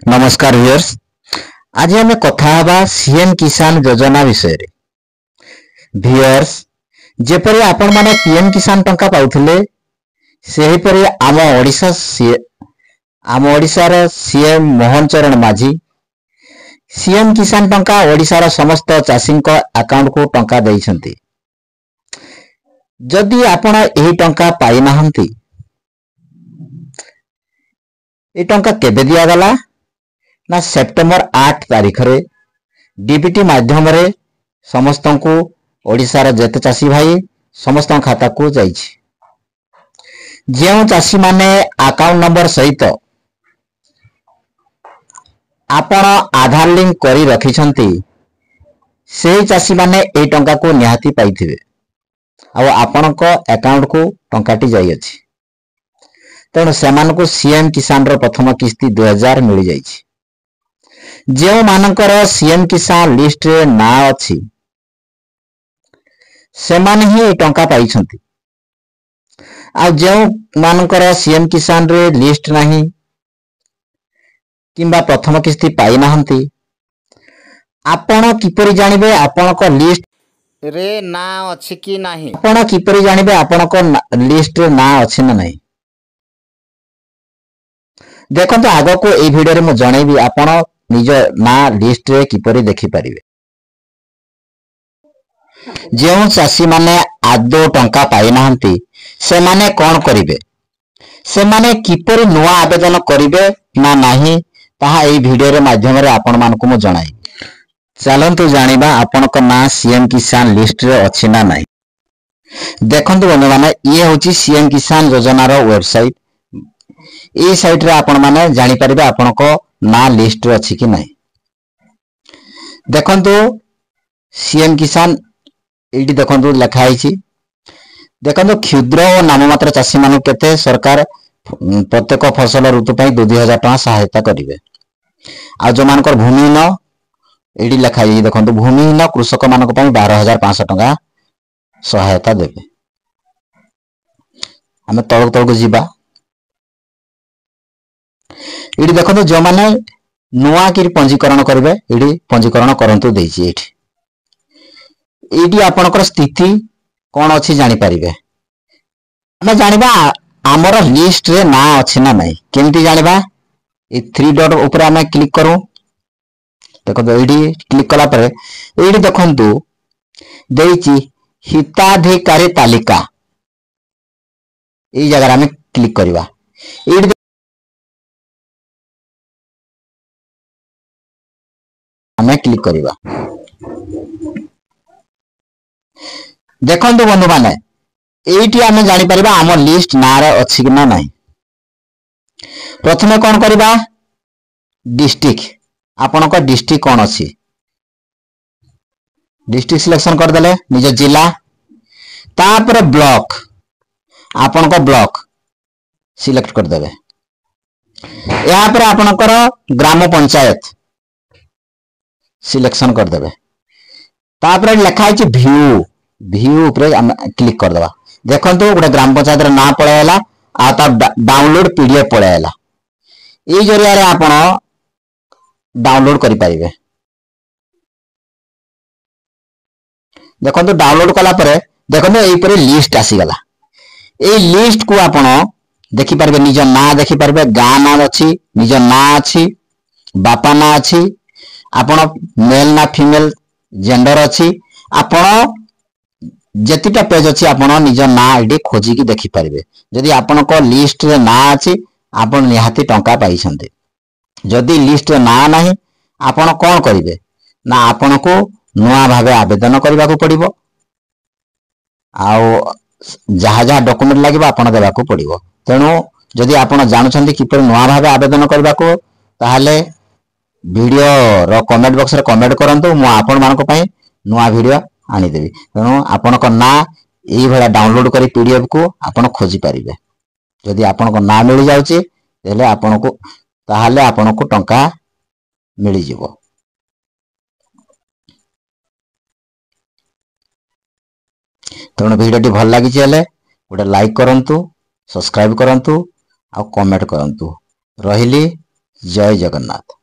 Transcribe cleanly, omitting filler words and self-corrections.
नमस्कार व्यूअर्स। आज आम कथा हवा सीएम किसान योजना विषय रे। व्यूअर्स, जेपरि आपण माने पीएम किसान टंका पाउथिले सेही परि आम ओडिशार सीएम मोहन चरण माझी सीएम किसान टंका ओडिशार समस्त चाषी अकाउंट को टंका देइछंती। जदि आपण एही टंका पाई नाहंती, ए टंका केबे दिया गला ना सेप्टेम्बर 8 तारीख रे डीबीटी माध्यम रे समस्त को ओडिशार जेते चाषी भाई समस्त खाता को जाइछि। जेउ चाषी माने अकाउंट नंबर सहित आपण आधार लिंक करी रखिछंती सेही चाषी माने ए टंका को निहाती पाइथिबे आ आपण को अकाउंट को टंकाटी जाई अछि। तेणु सेमान को सीएम किसान रो प्रथम किस्ती 2000 मिल जाइछि। जो मानकर सीएम किसान लिस्ट रे ना अछि सेमान ही टंका पाइछंती। आ जो मानकर सीएम किसान रे लिस्ट नाही किंबा प्रथम किस्ती पाई नाहंती, आपण किपरि जानिबे आपण को लिस्ट रे ना अछि कि नाही? आपण किपरि जानिबे आपण को लिस्ट रे ना अछि ना नाही? देखो आग को ए वीडियो रे मु जणैबी आपण निज ना लिस्ट रे किपरि देखि परिबे। जेउ चाषी माने आदो टंका पाई नाहंती से माने कोन करिवे, से माने किपरि नुवा आवेदन करिवे ना नाही ताहा ए वीडियो रे माध्यम रे आपण मानको मु जणाई। चलंतु जानिबा आपण को ना सीएम किसान लिस्ट रे अछि ना नाही। देखंतु बंधु माने ये होची सीएम किसान योजना रो वेबसाइट। ए साइट रे आपण माने जानि परिबे आपण को ना लिस्ट रे अछि कि नाही। देखंतु सीएम किसान एडी देखंतु लिखा आइछि। देखंतु क्षुद्र और नाममात्र चाषी मानु केते सरकार प्रत्येक फसल ऋतु पई 2000 टका सहायता करिवे। आ जो मानकर भूमिहीन एडी लिखा आइछि। देखंतु भूमिहीन कृषक मानक पई 12500 टका सहायता देबे। हमें तळक तळक जिबा। एडी देखंतु जो माने नुआ कि पंजीकरण करिवे एडी पंजीकरण करंतु देछि। एडी आपनकर स्थिति कोन अछि जानि परिबे। हमें जानिबा हमर लिस्ट रे ना अछि ना नाही। केमति जानिबा ए 3 डॉट ऊपर हमें क्लिक करू। देखो एडी क्लिक कला परे एडी देखंतु देछि हिताधिकारी तालिका। ए जगह हमें क्लिक करबा। एडी हमें क्लिक करबा। देखंतु बंधु माने एठी हमें जानि परिबा हमर लिस्ट ना रे अछि कि ना नाही। प्रथमे कोन करबा डिस्ट्रिक्ट। आपन को डिस्ट्रिक्ट कोन अछि डिस्ट्रिक्ट सिलेक्शन कर देले निज जिला। तापर ब्लॉक आपन को ब्लॉक सिलेक्ट कर देबे। यहाँ पर आपन को ग्राम पंचायत सिलेक्शन कर देबे। तापर लिखा है व्यू व्यू ऊपर क्लिक कर देबा। देखंतु गोटे ग्राम पंचायत रे ना पळेला आ ता डाउनलोड पीडीएफ पळेला। ए जरिया रे आपण डाउनलोड करि परिबे। देखंतु डाउनलोड कला परे देखंतु एई परे लिस्ट आसी गला। ए लिस्ट को आपण देखि परिबे। निज ना देखि परिबे, गां ना अछि, निज ना अछि, बापा ना अछि, आपण मेल ना फीमेल जेंडर अछि, आपण जेतिटा पेज अछि आपण निज ना आईडी खोजी की देखि परिबे। जदि आपण को लिस्ट रे ना अछि आपण निहाती टंका पाई छन्ते। जदि लिस्ट रे ना नाही आपण कोन करिवे ना आपण को नुआ भाबे आवेदन करबा को पड़िबो। आउ जहा जहा डॉक्यूमेंट लागिबा आपण देबा को पड़िबो। तेनु जदि आपण जानु छन्ती कि पर नुआ भाबे आवेदन करबा को ताहाले वीडियो रो कमेंट बॉक्स रे कमेंट करंतु। मु आपण मानको पई नुआ वीडियो आनी देबी। तेनु आपण को ना एई भला डाउनलोड करी पीडीएफ को आपण खोजी परिबे। जदि आपण को ना मिल जाउची तेले आपण को ताहाले आपण को टंका मिली जिवो। तेनु वीडियो टी भल लागि चले गोटे लाइक करंतु, सब्सक्राइब करंतु आ कमेंट करंतु। रहिली ଜୟ ଜଗନ୍ନାଥ।